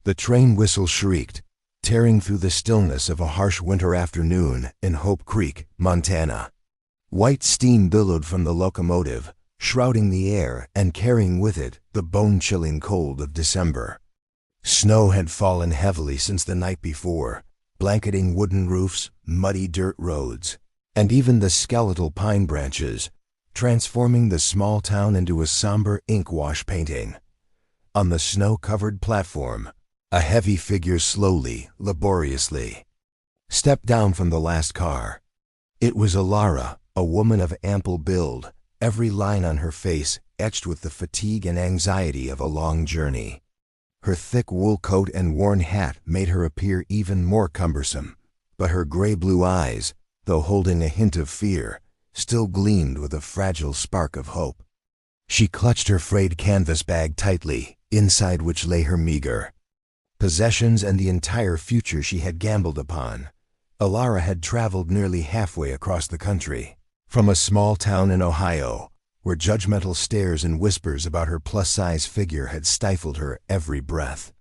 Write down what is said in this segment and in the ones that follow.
The train whistle shrieked, tearing through the stillness of a harsh winter afternoon in Hope Creek, Montana. White steam billowed from the locomotive, shrouding the air and carrying with it the bone-chilling cold of December. Snow had fallen heavily since the night before, blanketing wooden roofs, muddy dirt roads, and even the skeletal pine branches, transforming the small town into a somber ink-wash painting. On the snow-covered platform, a heavy figure slowly, laboriously stepped down from the last car. It was Alara, a woman of ample build, every line on her face etched with the fatigue and anxiety of a long journey. Her thick wool coat and worn hat made her appear even more cumbersome, but her gray-blue eyes, though holding a hint of fear, still gleamed with a fragile spark of hope. She clutched her frayed canvas bag tightly, inside which lay her meager possessions and the entire future she had gambled upon. Alara had traveled nearly halfway across the country, from a small town in Ohio, where judgmental stares and whispers about her plus-size figure had stifled her every breath.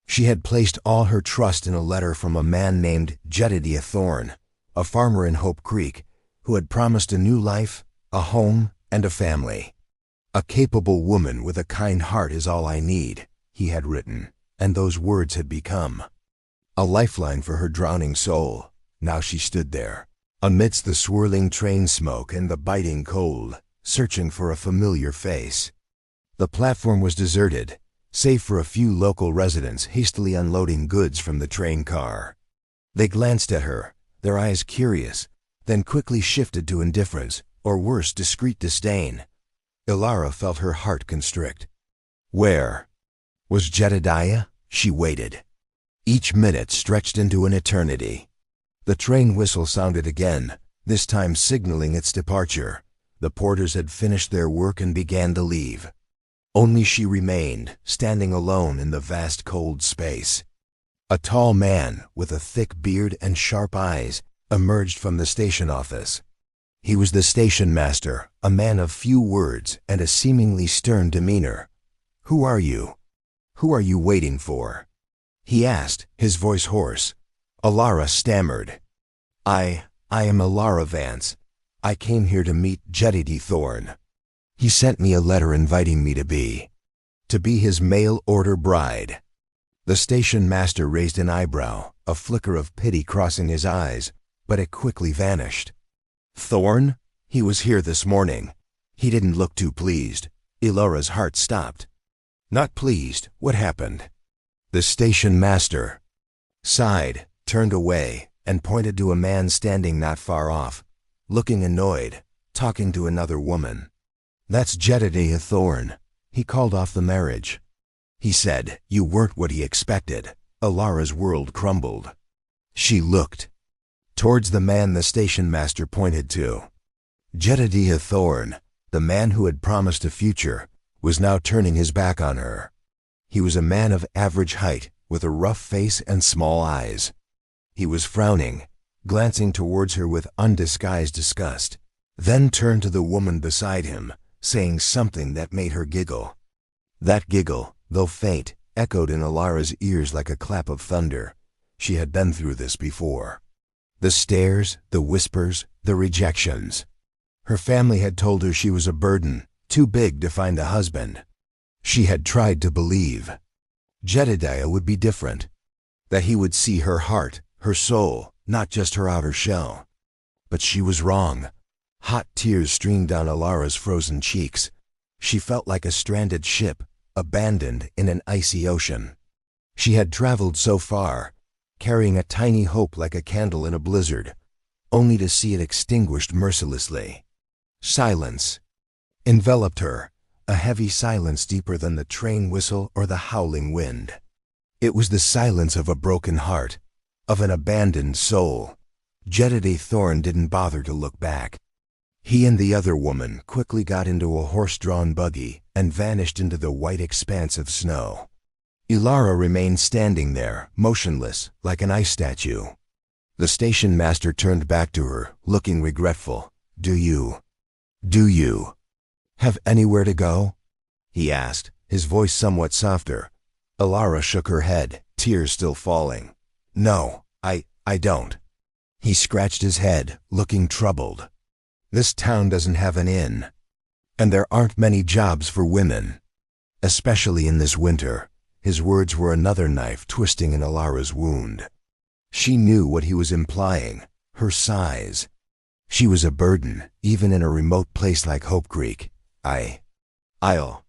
She had placed all her trust in a letter from a man named Jedediah Thorne, a farmer in Hope Creek, who had promised a new life, a home, and a family. "A capable woman with a kind heart is all I need," he had written, and those words had become a lifeline for her drowning soul. Now she stood there, amidst the swirling train smoke and the biting cold, searching for a familiar face. The platform was deserted, save for a few local residents hastily unloading goods from the train car. They glanced at her, their eyes curious, then quickly shifted to indifference, or worse, discreet disdain. Alara felt her heart constrict. Where was Jedediah? She waited. Each minute stretched into an eternity. The train whistle sounded again, this time signaling its departure. The porters had finished their work and began to leave. Only she remained, standing alone in the vast cold space. A tall man, with a thick beard and sharp eyes, emerged from the station office. He was the station master, a man of few words and a seemingly stern demeanor. "Who are you? Who are you waiting for?" he asked, his voice hoarse. Alara stammered. I am Alara Vance. I came here to meet Jedediah Thorne. He sent me a letter inviting me to be his mail-order bride." The station master raised an eyebrow, a flicker of pity crossing his eyes, but it quickly vanished. "Thorne? He was here this morning. He didn't look too pleased." Alara's heart stopped. "Not pleased? What happened?" The station master sighed, turned away, and pointed to a man standing not far off, looking annoyed, talking to another woman. "That's Jedediah Thorne. He called off the marriage," he said. "You weren't what he expected." Alara's world crumbled. She looked towards the man the station master pointed to. Jedediah Thorne, the man who had promised a future, was now turning his back on her. He was a man of average height, with a rough face and small eyes. He was frowning, glancing towards her with undisguised disgust, then turned to the woman beside him, saying something that made her giggle. That giggle, though faint, echoed in Alara's ears like a clap of thunder. She had been through this before. The stares, the whispers, the rejections. Her family had told her she was a burden, too big to find a husband. She had tried to believe Jedediah would be different, that he would see her heart, her soul, not just her outer shell. But she was wrong. Hot tears streamed down Alara's frozen cheeks. She felt like a stranded ship, abandoned in an icy ocean. She had traveled so far, carrying a tiny hope like a candle in a blizzard, only to see it extinguished mercilessly. Silence enveloped her, a heavy silence deeper than the train whistle or the howling wind. It was the silence of a broken heart, of an abandoned soul. Jedediah Thorne didn't bother to look back. He and the other woman quickly got into a horse-drawn buggy and vanished into the white expanse of snow. Alara remained standing there, motionless, like an ice statue. The station master turned back to her, looking regretful. Do you have anywhere to go?" he asked, his voice somewhat softer. Alara shook her head, tears still falling. "No, I don't." He scratched his head, looking troubled. "This town doesn't have an inn. And there aren't many jobs for women. Especially in this winter." His words were another knife twisting in Alara's wound. She knew what he was implying, her size. She was a burden, even in a remote place like Hope Creek. I'll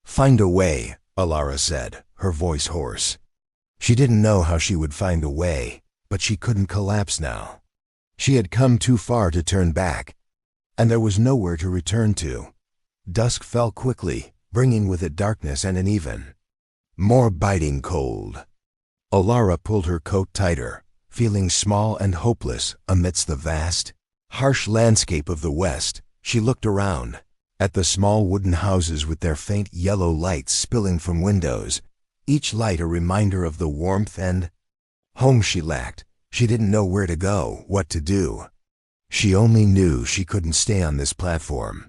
find a way," Alara said, her voice hoarse. She didn't know how she would find a way, but she couldn't collapse now. She had come too far to turn back, and there was nowhere to return to. Dusk fell quickly, bringing with it darkness and an even more biting cold. Alara pulled her coat tighter, feeling small and hopeless amidst the vast, harsh landscape of the West. She looked around, at the small wooden houses with their faint yellow lights spilling from windows, each light a reminder of the warmth and home she lacked. She didn't know where to go, what to do. She only knew she couldn't stay on this platform.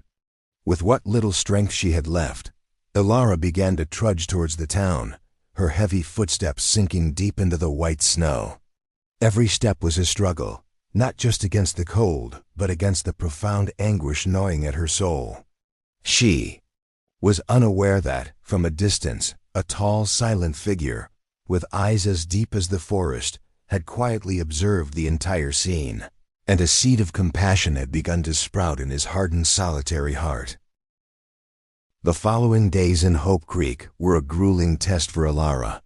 With what little strength she had left, Alara began to trudge towards the town, her heavy footsteps sinking deep into the white snow. Every step was a struggle, not just against the cold, but against the profound anguish gnawing at her soul. She was unaware that, from a distance, a tall, silent figure, with eyes as deep as the forest, had quietly observed the entire scene, and a seed of compassion had begun to sprout in his hardened, solitary heart. The following days in Hope Creek were a grueling test for Alara.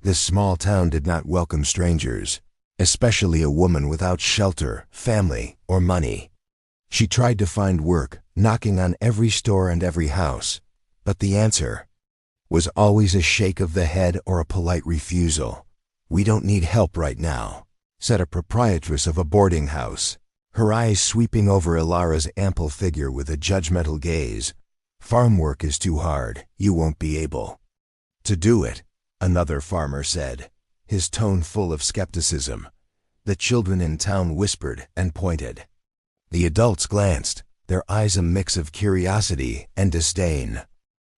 This small town did not welcome strangers, especially a woman without shelter, family, or money. She tried to find work, knocking on every store and every house, but the answer was always a shake of the head or a polite refusal. "We don't need help right now," said a proprietress of a boarding house, her eyes sweeping over Alara's ample figure with a judgmental gaze. "Farm work is too hard. You won't be able to do it," another farmer said, his tone full of skepticism. The children in town whispered and pointed. The adults glanced, their eyes a mix of curiosity and disdain.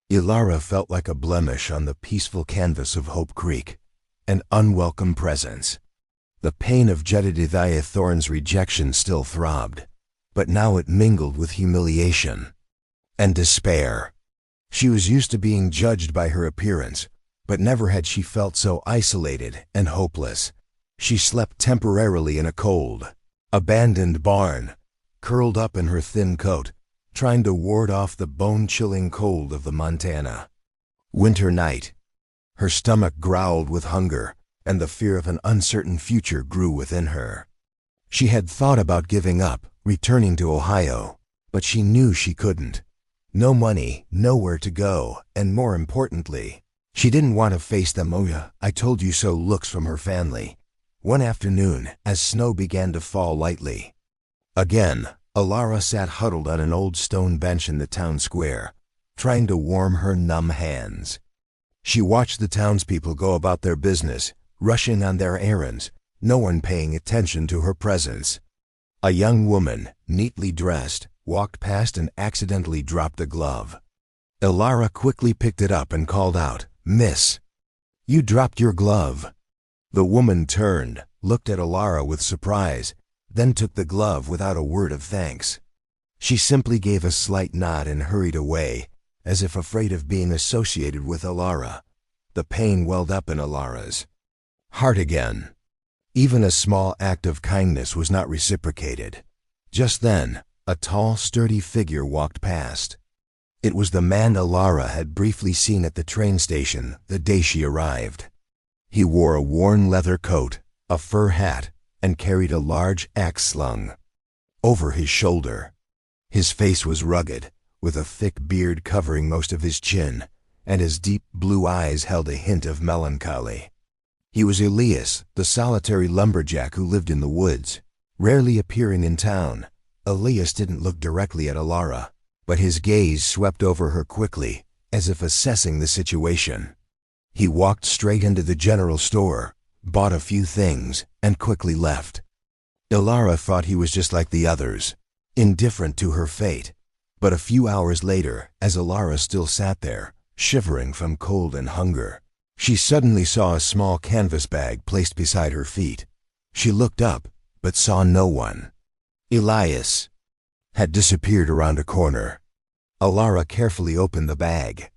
Alara felt like a blemish on the peaceful canvas of Hope Creek, an unwelcome presence. The pain of Jedediah Thorne's rejection still throbbed, but now it mingled with humiliation and despair. She was used to being judged by her appearance, but never had she felt so isolated and hopeless. She slept temporarily in a cold, abandoned barn, curled up in her thin coat, trying to ward off the bone-chilling cold of the Montana winter night. Her stomach growled with hunger, and the fear of an uncertain future grew within her. She had thought about giving up, returning to Ohio, but she knew she couldn't. No money, nowhere to go, and more importantly, she didn't want to face the "I told you so" looks from her family. One afternoon, as snow began to fall lightly, again, Alara sat huddled on an old stone bench in the town square, trying to warm her numb hands. She watched the townspeople go about their business, rushing on their errands, no one paying attention to her presence. A young woman, neatly dressed, walked past and accidentally dropped a glove. Alara quickly picked it up and called out, "Miss, you dropped your glove." The woman turned, looked at Alara with surprise, then took the glove without a word of thanks. She simply gave a slight nod and hurried away, as if afraid of being associated with Alara. The pain welled up in Alara's heart again. Even a small act of kindness was not reciprocated. Just then, a tall, sturdy figure walked past. It was the man Alara had briefly seen at the train station the day she arrived. He wore a worn leather coat, a fur hat, and carried a large axe slung over his shoulder. His face was rugged, with a thick beard covering most of his chin, and his deep blue eyes held a hint of melancholy. He was Elias, the solitary lumberjack who lived in the woods, rarely appearing in town. Elias didn't look directly at Alara, but his gaze swept over her quickly, as if assessing the situation. He walked straight into the general store, bought a few things, and quickly left. Alara thought he was just like the others, indifferent to her fate. But a few hours later, as Alara still sat there, shivering from cold and hunger, She suddenly saw a small canvas bag placed beside her feet. She looked up, but saw no one. Elias had disappeared around a corner. Alara carefully opened the bag.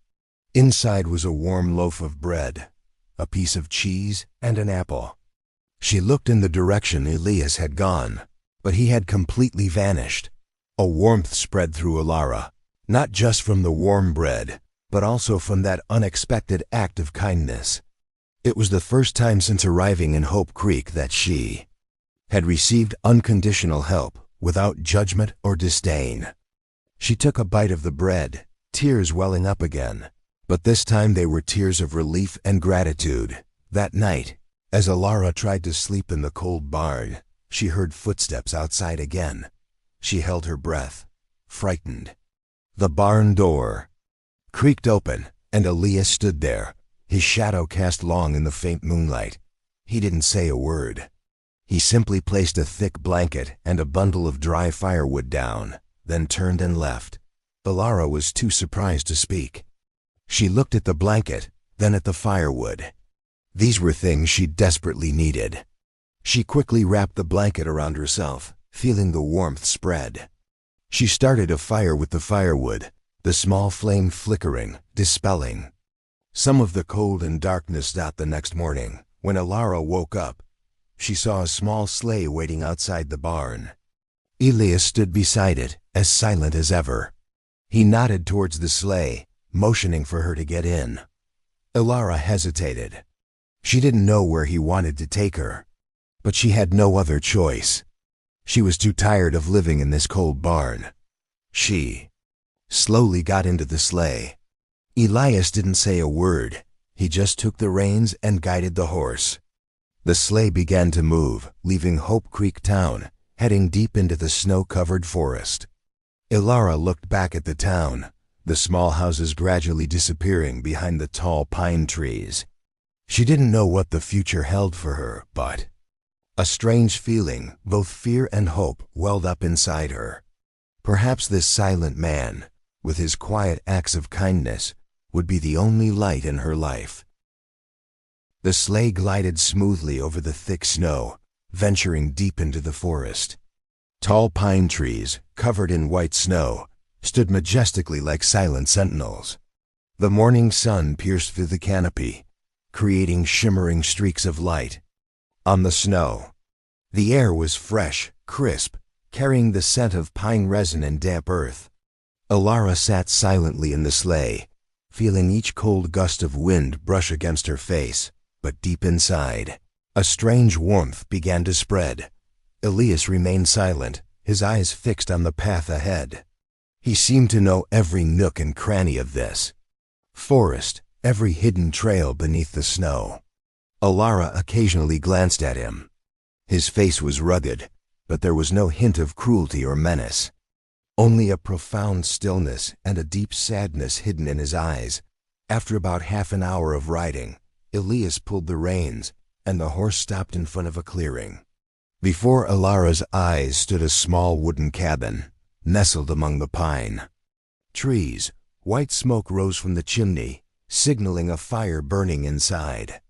Inside was a warm loaf of bread, a piece of cheese, and an apple. She looked in the direction Elias had gone, but he had completely vanished. A warmth spread through Alara, not just from the warm bread, but also from that unexpected act of kindness. It was the first time since arriving in Hope Creek that she had received unconditional help without judgment or disdain. She took a bite of the bread, tears welling up again, but this time they were tears of relief and gratitude. That night, as Alara tried to sleep in the cold barn, she heard footsteps outside again. She held her breath, frightened. The barn door creaked open, and Elias stood there, his shadow cast long in the faint moonlight. He didn't say a word. He simply placed a thick blanket and a bundle of dry firewood down, then turned and left. Alara was too surprised to speak. She looked at the blanket, then at the firewood. These were things she desperately needed. She quickly wrapped the blanket around herself, feeling the warmth spread. She started a fire with the firewood, the small flame flickering, dispelling some of the cold and darkness. The next morning, when Alara woke up, she saw a small sleigh waiting outside the barn. Elias stood beside it, as silent as ever. He nodded towards the sleigh, motioning for her to get in. Alara hesitated. She didn't know where he wanted to take her, but she had no other choice. She was too tired of living in this cold barn. She slowly got into the sleigh. Elias didn't say a word. He just took the reins and guided the horse. The sleigh began to move, leaving Hope Creek town, heading deep into the snow-covered forest. Alara looked back at the town, the small houses gradually disappearing behind the tall pine trees. She didn't know what the future held for her, but a strange feeling, both fear and hope, welled up inside her. Perhaps this silent man, with his quiet acts of kindness, would be the only light in her life. The sleigh glided smoothly over the thick snow, venturing deep into the forest. Tall pine trees, covered in white snow, stood majestically like silent sentinels. The morning sun pierced through the canopy, creating shimmering streaks of light on the snow. The air was fresh, crisp, carrying the scent of pine resin and damp earth. Alara sat silently in the sleigh, feeling each cold gust of wind brush against her face. But deep inside, a strange warmth began to spread. Elias remained silent, his eyes fixed on the path ahead. He seemed to know every nook and cranny of this forest, every hidden trail beneath the snow. Alara occasionally glanced at him. His face was rugged, but there was no hint of cruelty or menace. Only a profound stillness and a deep sadness hidden in his eyes. After about half an hour of riding, Elias pulled the reins, and the horse stopped in front of a clearing. Before Alara's eyes stood a small wooden cabin, nestled among the pine trees. White smoke rose from the chimney, signaling a fire burning inside.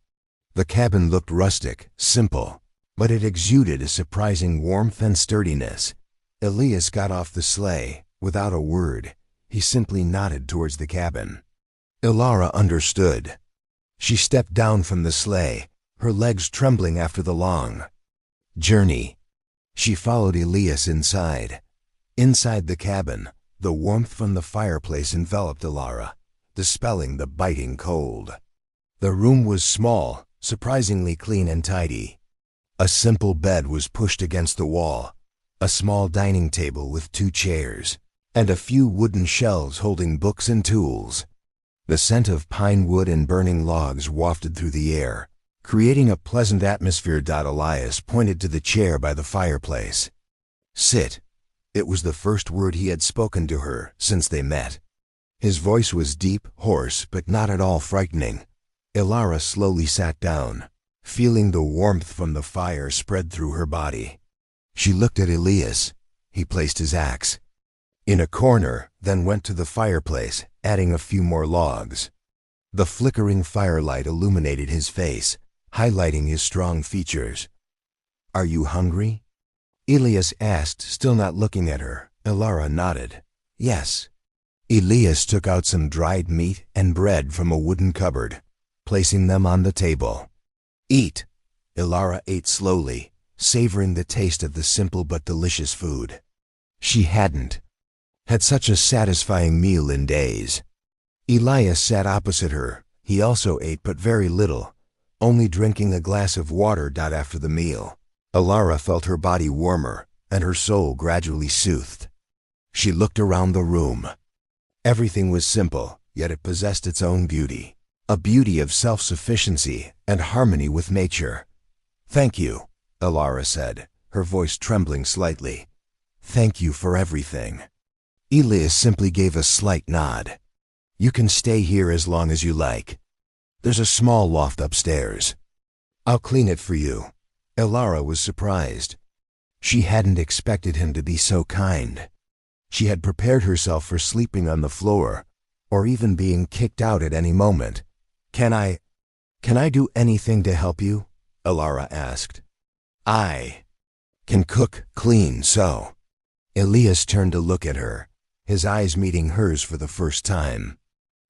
The cabin looked rustic, simple, but it exuded a surprising warmth and sturdiness. Elias got off the sleigh. Without a word, he simply nodded towards the cabin. Alara understood. She stepped down from the sleigh, her legs trembling after the long journey. She followed Elias inside. Inside the cabin, the warmth from the fireplace enveloped Alara, dispelling the biting cold. The room was small, surprisingly clean and tidy. A simple bed was pushed against the wall, a small dining table with 2 chairs, and a few wooden shelves holding books and tools. The scent of pine wood and burning logs wafted through the air, creating a pleasant atmosphere. Elias pointed to the chair by the fireplace. "Sit." It was the first word he had spoken to her since they met. His voice was deep, hoarse, but not at all frightening. Alara slowly sat down, feeling the warmth from the fire spread through her body. She looked at Elias. He placed his axe in a corner, then went to the fireplace, adding a few more logs. The flickering firelight illuminated his face, highlighting his strong features. "Are you hungry?" Elias asked, still not looking at her. Elara nodded. "Yes." Elias took out some dried meat and bread from a wooden cupboard, placing them on the table. "Eat." Elara ate slowly, savoring the taste of the simple but delicious food. She hadn't had such a satisfying meal in days. Elias sat opposite her. He also ate, but very little, only drinking a glass of water after the meal. Elara felt her body warmer and her soul gradually soothed. She looked around the room. Everything was simple, yet it possessed its own beauty, a beauty of self-sufficiency and harmony with nature. "Thank you," Elara said, her voice trembling slightly. "Thank you for everything." Elias simply gave a slight nod. "You can stay here as long as you like. There's a small loft upstairs. I'll clean it for you." Elara was surprised. She hadn't expected him to be so kind. She had prepared herself for sleeping on the floor, or even being kicked out at any moment. Can I do anything to help you?" Elara asked. "I can cook, clean, sew." Elias turned to look at her, his eyes meeting hers for the first time.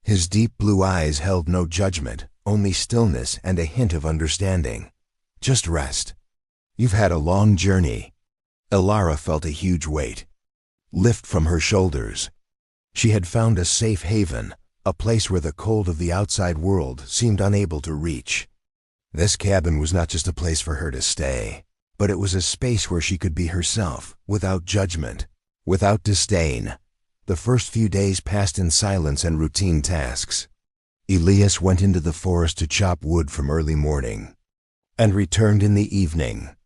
His deep blue eyes held no judgment, only stillness and a hint of understanding. "Just rest. You've had a long journey." Elara felt a huge weight lift from her shoulders. She had found a safe haven, a place where the cold of the outside world seemed unable to reach. This cabin was not just a place for her to stay, but it was a space where she could be herself, without judgment, without disdain. The first few days passed in silence and routine tasks. Elias went into the forest to chop wood from early morning and returned in the evening.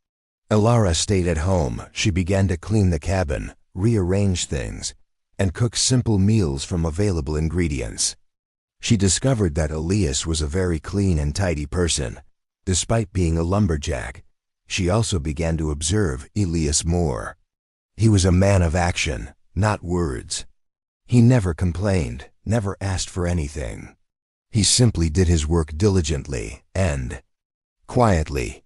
Elara stayed at home. She began to clean the cabin, rearrange things, and cook simple meals from available ingredients. She discovered that Elias was a very clean and tidy person. Despite being a lumberjack, she also began to observe Elias more. He was a man of action, not words. He never complained, never asked for anything. He simply did his work diligently and quietly.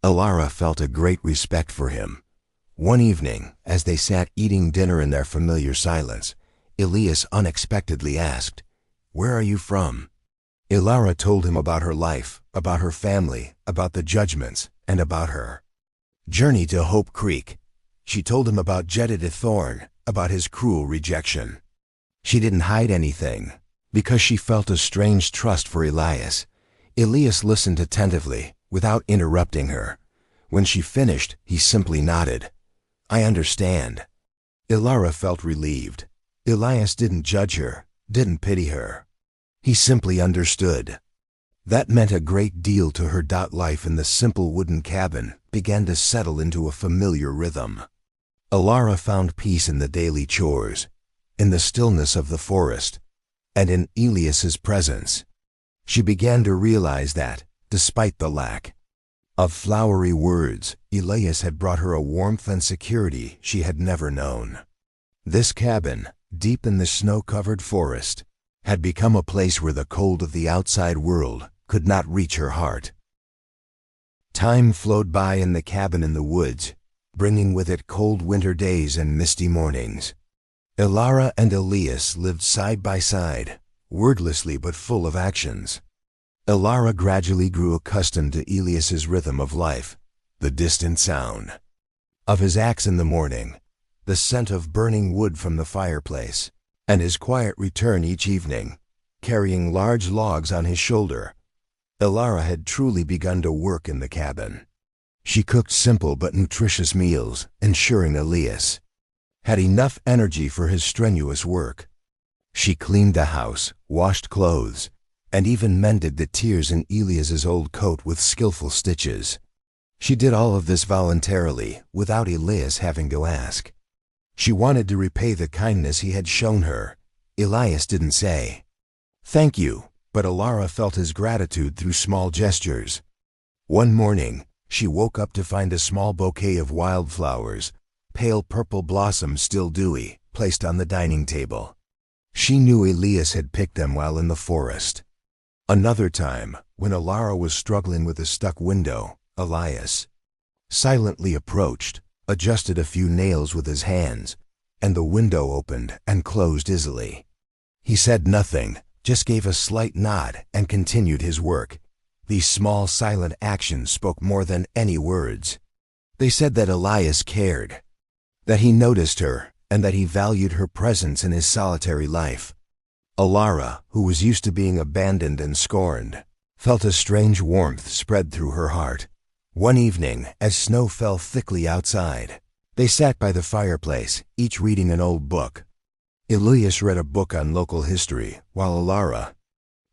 Elara felt a great respect for him. One evening, as they sat eating dinner in their familiar silence, Elias unexpectedly asked, "Where are you from?" Elara told him about her life, about her family, about the judgments, and about her journey to Hope Creek. She told him about Jedediah Thorne, about his cruel rejection. She didn't hide anything, because she felt a strange trust for Elias. Elias listened attentively, without interrupting her. When she finished, he simply nodded. "I understand." Elara felt relieved. Elias didn't judge her, didn't pity her. He simply understood. That meant a great deal to her. Life in the simple wooden cabin began to settle into a familiar rhythm. Elara found peace in the daily chores, in the stillness of the forest, and in Elias's presence. She began to realize that, despite the lack of flowery words, Elias had brought her a warmth and security she had never known. This cabin, deep in the snow-covered forest, had become a place where the cold of the outside world could not reach her heart. Time flowed by in the cabin in the woods, bringing with it cold winter days and misty mornings. Elara and Elias lived side by side, wordlessly but full of actions. Elara gradually grew accustomed to Elias's rhythm of life, the distant sound of his axe in the morning, the scent of burning wood from the fireplace, and his quiet return each evening, carrying large logs on his shoulder. Elara had truly begun to work in the cabin. She cooked simple but nutritious meals, ensuring Elias had enough energy for his strenuous work. She cleaned the house, washed clothes, and even mended the tears in Elias's old coat with skillful stitches. She did all of this voluntarily, without Elias having to ask. She wanted to repay the kindness he had shown her. Elias didn't say "Thank you," but Elara felt his gratitude through small gestures. One morning, she woke up to find a small bouquet of wildflowers, pale purple blossoms still dewy, placed on the dining table. She knew Elias had picked them while in the forest. Another time, when Alara was struggling with a stuck window, Elias silently approached, adjusted a few nails with his hands, and the window opened and closed easily. He said nothing, just gave a slight nod and continued his work. These small silent actions spoke more than any words. They said that Elias cared, that he noticed her, and that he valued her presence in his solitary life. Alara, who was used to being abandoned and scorned, felt a strange warmth spread through her heart. One evening, as snow fell thickly outside, they sat by the fireplace, each reading an old book. Elias read a book on local history, while Alara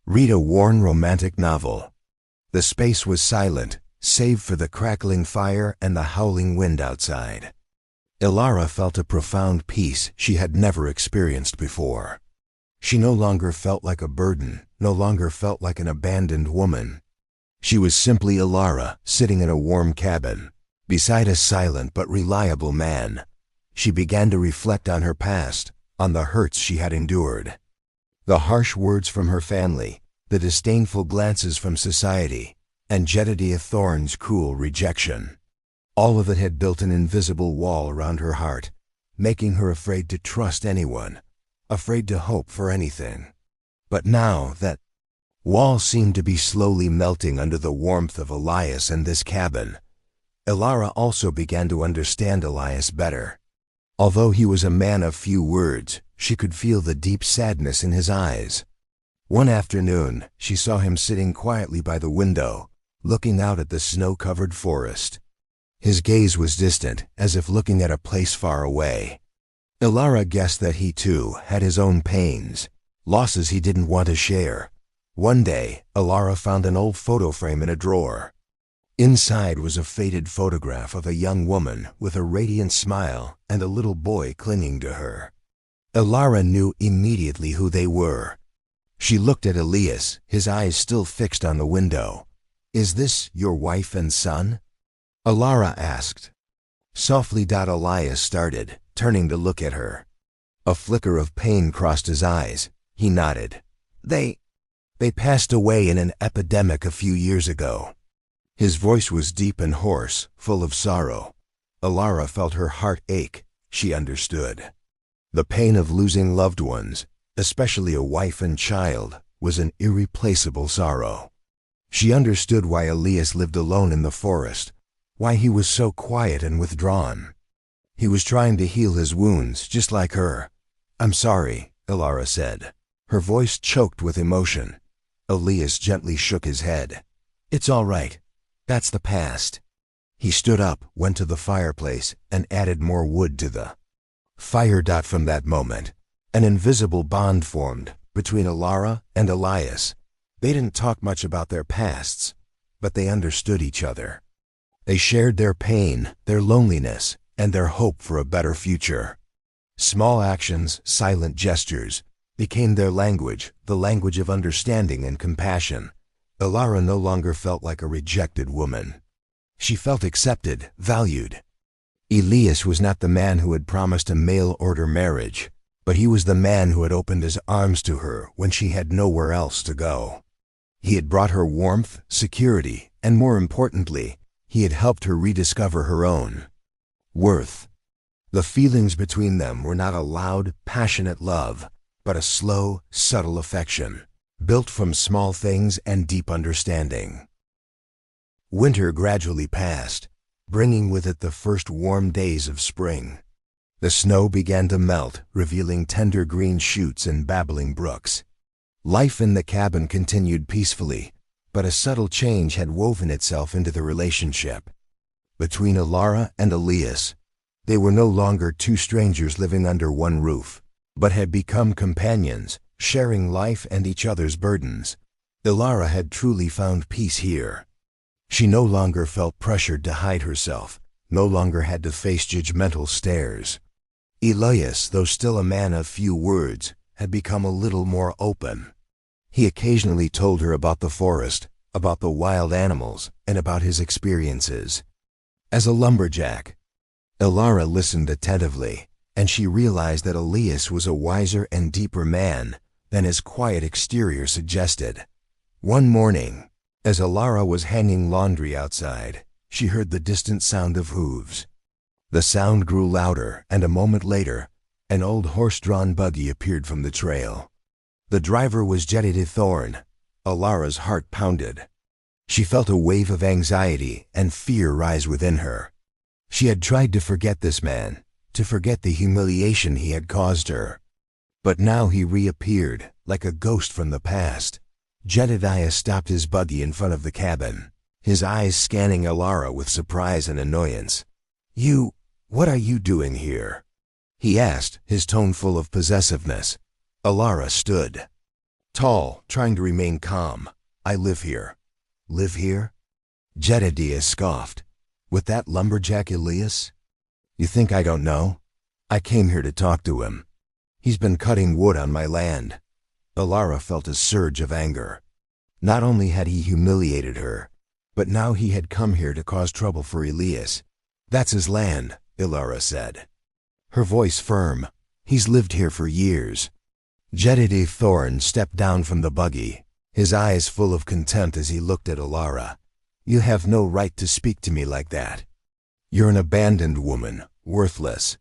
read a worn romantic novel. The space was silent, save for the crackling fire and the howling wind outside. Alara felt a profound peace she had never experienced before. She no longer felt like a burden, no longer felt like an abandoned woman. She was simply Alara, sitting in a warm cabin, beside a silent but reliable man. She began to reflect on her past, on the hurts she had endured. The harsh words from her family, the disdainful glances from society, and Jedediah Thorne's cruel rejection. All of it had built an invisible wall around her heart, making her afraid to trust anyone, afraid to hope for anything. But now that wall seemed to be slowly melting under the warmth of Elias and this cabin. Alara also began to understand Elias better. Although he was a man of few words, she could feel the deep sadness in his eyes. One afternoon, she saw him sitting quietly by the window, looking out at the snow-covered forest. His gaze was distant, as if looking at a place far away. Alara guessed that he too had his own pains, losses he didn't want to share. One day, Alara found an old photo frame in a drawer. Inside was a faded photograph of a young woman with a radiant smile and a little boy clinging to her. Alara knew immediately who they were. She looked at Elias, his eyes still fixed on the window. "Is this your wife and son?" Alara asked. Softly. Elias started, turning to look at her. A flicker of pain crossed his eyes. He nodded. They passed away in an epidemic a few years ago." His voice was deep and hoarse, full of sorrow. Alara felt her heart ache. She understood. The pain of losing loved ones, especially a wife and child, was an irreplaceable sorrow. She understood why Elias lived alone in the forest, why he was so quiet and withdrawn. He was trying to heal his wounds, just like her. "I'm sorry," Alara said. Her voice choked with emotion. Elias gently shook his head. "It's all right. That's the past." He stood up, went to the fireplace, and added more wood to the fire. From that moment, an invisible bond formed between Alara and Elias. They didn't talk much about their pasts, but they understood each other. They shared their pain, their loneliness, and their hope for a better future. Small actions, silent gestures, became their language, the language of understanding and compassion. Alara no longer felt like a rejected woman. She felt accepted, valued. Elias was not the man who had promised a mail-order marriage, but he was the man who had opened his arms to her when she had nowhere else to go. He had brought her warmth, security, and more importantly, he had helped her rediscover her own worth. The feelings between them were not a loud, passionate love, but a slow, subtle affection, built from small things and deep understanding. Winter gradually passed, bringing with it the first warm days of spring. The snow began to melt, revealing tender green shoots and babbling brooks. Life in the cabin continued peacefully, but a subtle change had woven itself into the relationship. Between Alara and Elias, they were no longer two strangers living under one roof, but had become companions, sharing life and each other's burdens. Alara had truly found peace here. She no longer felt pressured to hide herself, no longer had to face judgmental stares. Elias, though still a man of few words, had become a little more open. He occasionally told her about the forest, about the wild animals, and about his experiences as a lumberjack. Alara listened attentively, and she realized that Elias was a wiser and deeper man than his quiet exterior suggested. One morning, as Alara was hanging laundry outside, she heard the distant sound of hooves. The sound grew louder, and a moment later, an old horse-drawn buggy appeared from the trail. The driver was Jedediah Thorne. Alara's heart pounded. She felt a wave of anxiety and fear rise within her. She had tried to forget this man, to forget the humiliation he had caused her. But now he reappeared, like a ghost from the past. Jedediah stopped his buggy in front of the cabin, his eyes scanning Alara with surprise and annoyance. What are you doing here?" he asked, his tone full of possessiveness. Alara stood, tall, trying to remain calm. "I live here." "Live here?" Jedediah scoffed. "With that lumberjack Elias? You think I don't know? I came here to talk to him. He's been cutting wood on my land." Alara felt a surge of anger. Not only had he humiliated her, but now he had come here to cause trouble for Elias. "That's his land," Alara said, her voice firm. "He's lived here for years." Jedediah Thorne stepped down from the buggy, his eyes full of contempt as he looked at Alara. "You have no right to speak to me like that. You're an abandoned woman, worthless.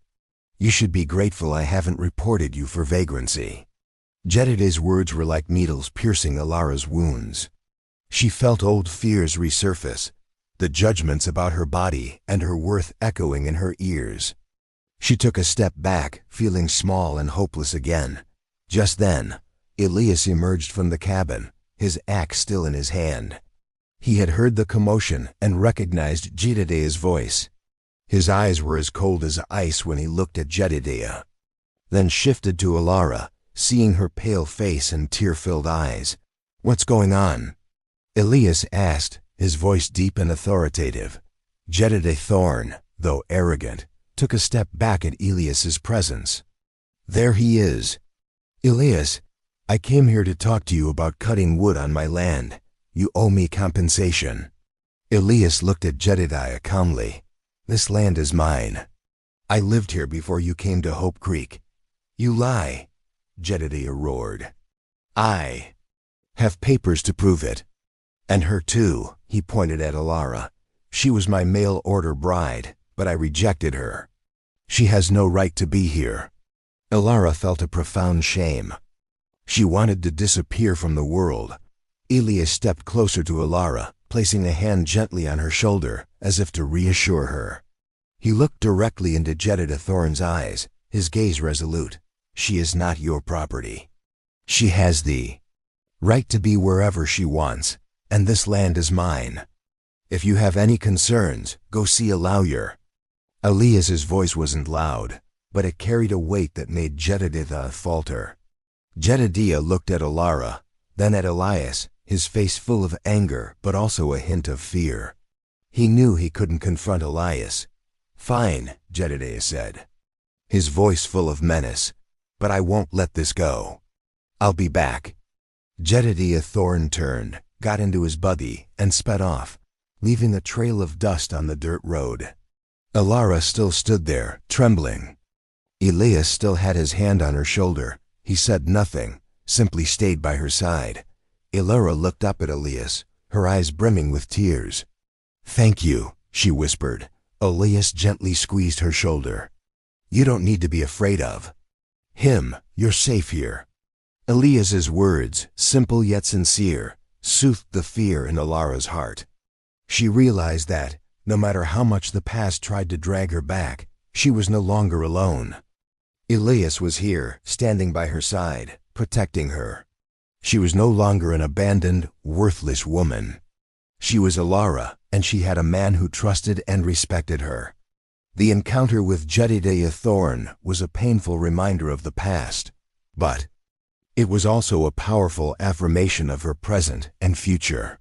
You should be grateful I haven't reported you for vagrancy." Jedediah's words were like needles piercing Alara's wounds. She felt old fears resurface, the judgments about her body and her worth echoing in her ears. She took a step back, feeling small and hopeless again. Just then, Elias emerged from the cabin, his axe still in his hand. He had heard the commotion and recognized Jedediah's voice. His eyes were as cold as ice when he looked at Jedediah, then shifted to Alara, seeing her pale face and tear-filled eyes. "What's going on?" Elias asked, his voice deep and authoritative. Jedediah Thorne, though arrogant, took a step back at Elias's presence. "There he is. Elias, I came here to talk to you about cutting wood on my land. You owe me compensation." Elias looked at Jedediah calmly. "This land is mine. I lived here before you came to Hope Creek." "You lie," Jedediah roared. "I have papers to prove it. And her too," he pointed at Alara. "She was my mail-order bride, but I rejected her. She has no right to be here." Alara felt a profound shame. She wanted to disappear from the world. Elias stepped closer to Alara, placing a hand gently on her shoulder, as if to reassure her. He looked directly into Jedediah Thorne's eyes, his gaze resolute. "She is not your property. She has the right to be wherever she wants, and this land is mine. If you have any concerns, go see a lawyer." Elias's voice wasn't loud, but it carried a weight that made Jedediah falter. Jedediah looked at Alara, then at Elias, his face full of anger but also a hint of fear. He knew he couldn't confront Elias. "Fine," Jedediah said, his voice full of menace, "but I won't let this go. I'll be back." Jedediah Thorne turned, got into his buggy, and sped off, leaving a trail of dust on the dirt road. Alara still stood there, trembling. Elias still had his hand on her shoulder. He said nothing, simply stayed by her side. Alara looked up at Elias, her eyes brimming with tears. "Thank you," she whispered. Elias gently squeezed her shoulder. "You don't need to be afraid of him. You're safe here." Elias's words, simple yet sincere, soothed the fear in Alara's heart. She realized that, no matter how much the past tried to drag her back, she was no longer alone. Elias was here, standing by her side, protecting her. She was no longer an abandoned, worthless woman. She was Alara, and she had a man who trusted and respected her. The encounter with Jedediah Thorne was a painful reminder of the past, but it was also a powerful affirmation of her present and future.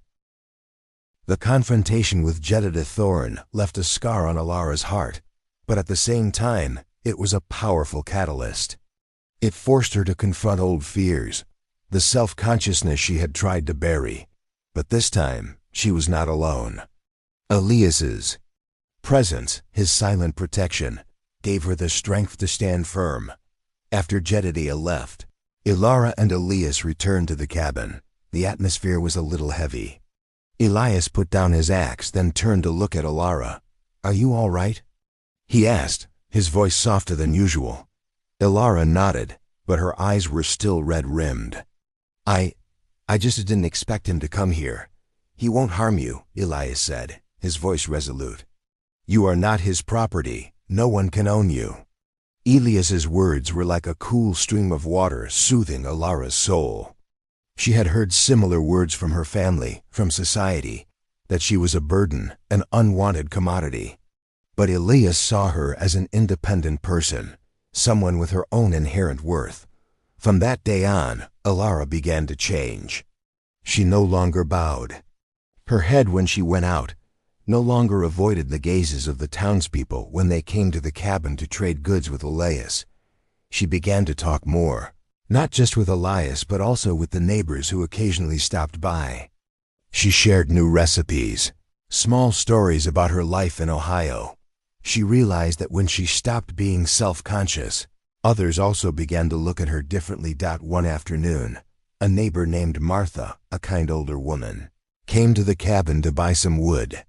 The confrontation with Jedediah Thorne left a scar on Alara's heart, but at the same time, it was a powerful catalyst. It forced her to confront old fears, the self-consciousness she had tried to bury. But this time, she was not alone. Elias's presence, his silent protection, gave her the strength to stand firm. After Jedediah left, Alara and Elias returned to the cabin. The atmosphere was a little heavy. Elias put down his axe, then turned to look at Alara. "Are you all right?" he asked, his voice softer than usual. Alara nodded, but her eyes were still red-rimmed. I just didn't expect him to come here. He won't harm you," Elias said, his voice resolute. "You are not his property. No one can own you." Elias's words were like a cool stream of water soothing Alara's soul. She had heard similar words from her family, from society, that she was a burden, an unwanted commodity. But Elias saw her as an independent person, someone with her own inherent worth. From that day on, Alara began to change. She no longer bowed her head when she went out, no longer avoided the gazes of the townspeople when they came to the cabin to trade goods with Elias. She began to talk more, not just with Elias but also with the neighbors who occasionally stopped by. She shared new recipes, small stories about her life in Ohio. She realized that when she stopped being self-conscious, others also began to look at her differently. One afternoon, a neighbor named Martha, a kind older woman, came to the cabin to buy some wood.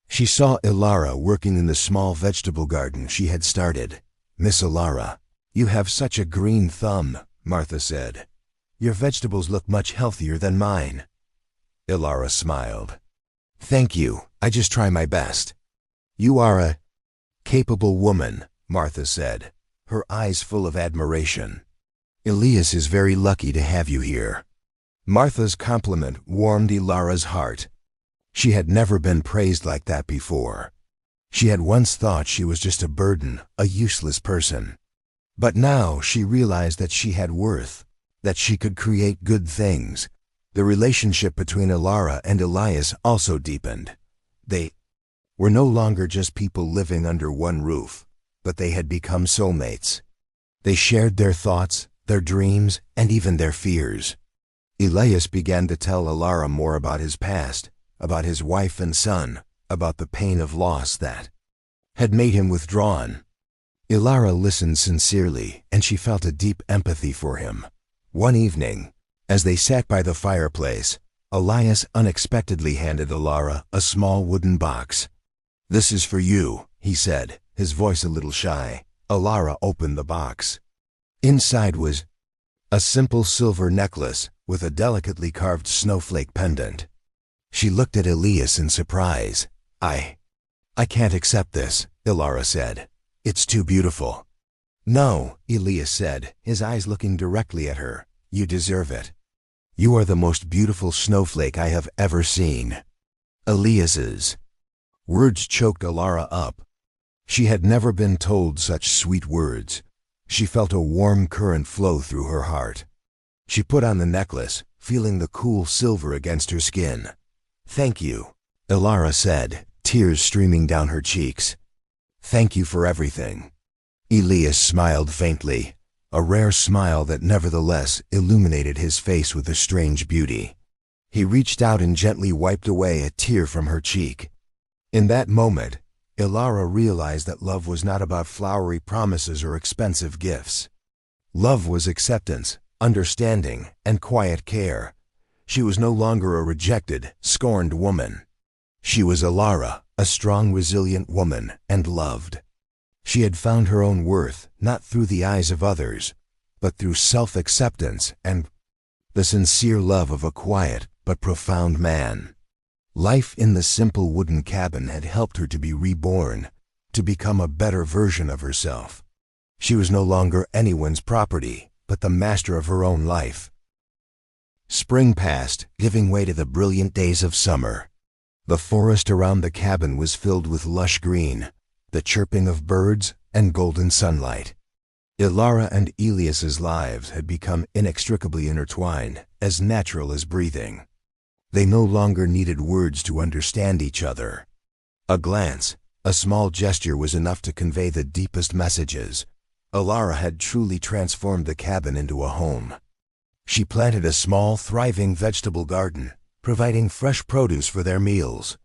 She saw Alara working in the small vegetable garden she had started. "Miss Alara, you have such a green thumb," Martha said. "Your vegetables look much healthier than mine." Alara smiled. "Thank you, I just try my best." "You are a capable woman," Martha said, her eyes full of admiration. "Elias is very lucky to have you here." Martha's compliment warmed Alara's heart. She had never been praised like that before. She had once thought she was just a burden, a useless person. But now she realized that she had worth, that she could create good things. The relationship between Alara and Elias also deepened. They were no longer just people living under one roof, but they had become soulmates. They shared their thoughts, their dreams, and even their fears. Elias began to tell Alara more about his past, about his wife and son, about the pain of loss that had made him withdrawn. Alara listened sincerely, and she felt a deep empathy for him. One evening, as they sat by the fireplace, Elias unexpectedly handed Alara a small wooden box. "This is for you," he said, his voice a little shy. Alara opened the box. Inside was a simple silver necklace with a delicately carved snowflake pendant. She looked at Elias in surprise. I can't accept this," Alara said. "It's too beautiful." "No," Elias said, his eyes looking directly at her. "You deserve it. You are the most beautiful snowflake I have ever seen." Elias's words choked Alara up. She had never been told such sweet words. She felt a warm current flow through her heart. She put on the necklace, feeling the cool silver against her skin. "Thank you," Alara said, tears streaming down her cheeks. "Thank you for everything." Elias smiled faintly, a rare smile that nevertheless illuminated his face with a strange beauty. He reached out and gently wiped away a tear from her cheek. In that moment, Alara realized that love was not about flowery promises or expensive gifts. Love was acceptance, understanding, and quiet care. She was no longer a rejected, scorned woman. She was Alara, a strong, resilient woman, and loved. She had found her own worth, not through the eyes of others, but through self-acceptance and the sincere love of a quiet but profound man. Life in the simple wooden cabin had helped her to be reborn, to become a better version of herself. She was no longer anyone's property, but the master of her own life. Spring passed, giving way to the brilliant days of summer. The forest around the cabin was filled with lush green, the chirping of birds, and golden sunlight. Alara and Elias's lives had become inextricably intertwined, as natural as breathing. They no longer needed words to understand each other. A glance, a small gesture was enough to convey the deepest messages. Alara had truly transformed the cabin into a home. She planted a small, thriving vegetable garden, providing fresh produce for their meals.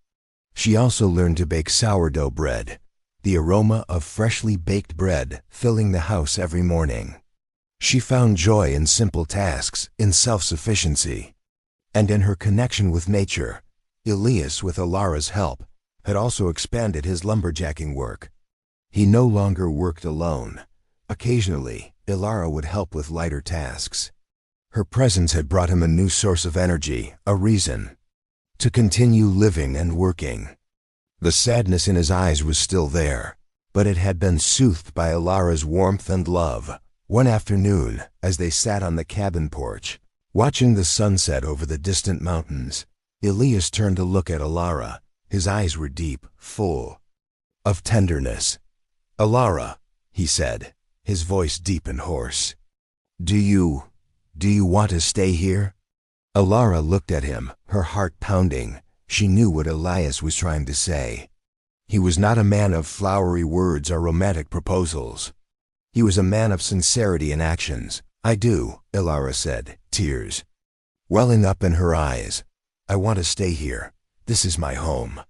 She also learned to bake sourdough bread, the aroma of freshly baked bread filling the house every morning. She found joy in simple tasks, in self-sufficiency. And in her connection with nature, Elias, with Ilara's help, had also expanded his lumberjacking work. He no longer worked alone. Occasionally, Ilara would help with lighter tasks. Her presence had brought him a new source of energy, a reason to continue living and working. The sadness in his eyes was still there, but it had been soothed by Ilara's warmth and love. One afternoon, as they sat on the cabin porch, watching the sunset over the distant mountains, Elias turned to look at Ilara. His eyes were deep, full of tenderness. "Ilara," he said, his voice deep and hoarse, Do you want to stay here?" Ilara looked at him, her heart pounding. She knew what Elias was trying to say. He was not a man of flowery words or romantic proposals. He was a man of sincerity and actions. "I do," Ilara said, tears welling up in her eyes. "I want to stay here. This is my home."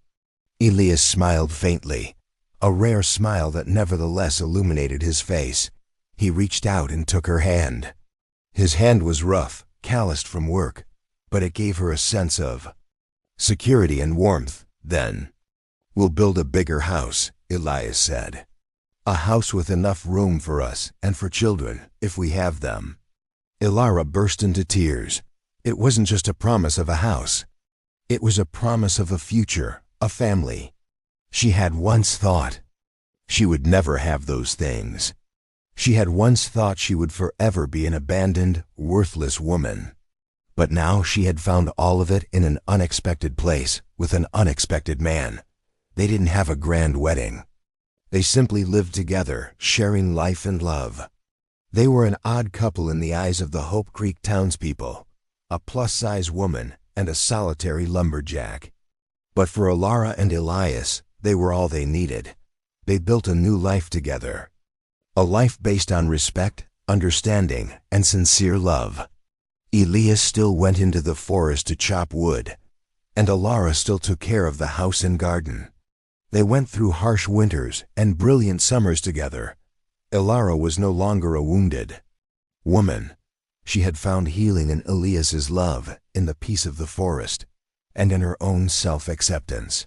Elias smiled faintly, a rare smile that nevertheless illuminated his face. He reached out and took her hand. His hand was rough, calloused from work, but it gave her a sense of security and warmth. "Then we'll build a bigger house," Elias said. "A house with enough room for us and for children, if we have them." Ilara burst into tears. It wasn't just a promise of a house. It was a promise of a future, a family. She had once thought she would never have those things. She had once thought she would forever be an abandoned, worthless woman. But now she had found all of it in an unexpected place, with an unexpected man. They didn't have a grand wedding. They simply lived together, sharing life and love. They were an odd couple in the eyes of the Hope Creek townspeople, a plus-size woman and a solitary lumberjack. But for Ilara and Elias, they were all they needed. They built a new life together. A life based on respect, understanding, and sincere love. Elias still went into the forest to chop wood, and Ilara still took care of the house and garden. They went through harsh winters and brilliant summers together. Ilara was no longer a wounded woman. She had found healing in Elias's love, in the peace of the forest, and in her own self-acceptance.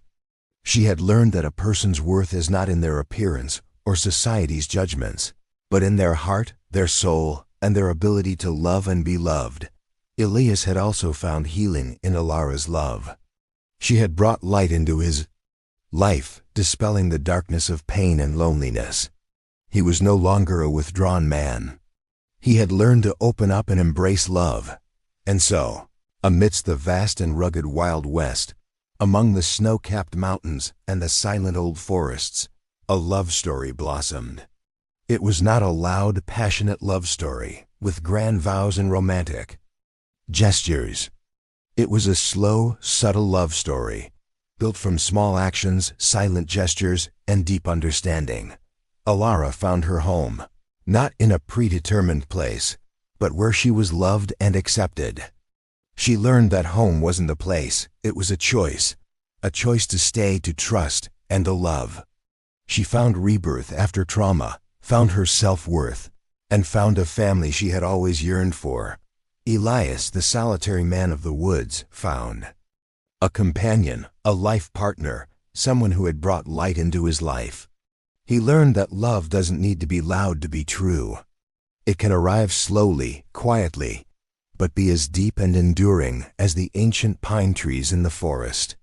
She had learned that a person's worth is not in their appearance or society's judgments, but in their heart, their soul, and their ability to love and be loved. Elias had also found healing in Ilara's love. She had brought light into his life, dispelling the darkness of pain and loneliness. He was no longer a withdrawn man. He had learned to open up and embrace love. And so, amidst the vast and rugged Wild West, among the snow-capped mountains and the silent old forests, a love story blossomed. It was not a loud, passionate love story, with grand vows and romantic gestures. It was a slow, subtle love story, built from small actions, silent gestures, and deep understanding. Ilara found her home, not in a predetermined place, but where she was loved and accepted. She learned that home wasn't a place, it was a choice to stay, to trust, and to love. She found rebirth after trauma, found her self-worth, and found a family she had always yearned for. Elias, the solitary man of the woods, found a companion, a life partner, someone who had brought light into his life. He learned that love doesn't need to be loud to be true. It can arrive slowly, quietly, but be as deep and enduring as the ancient pine trees in the forest.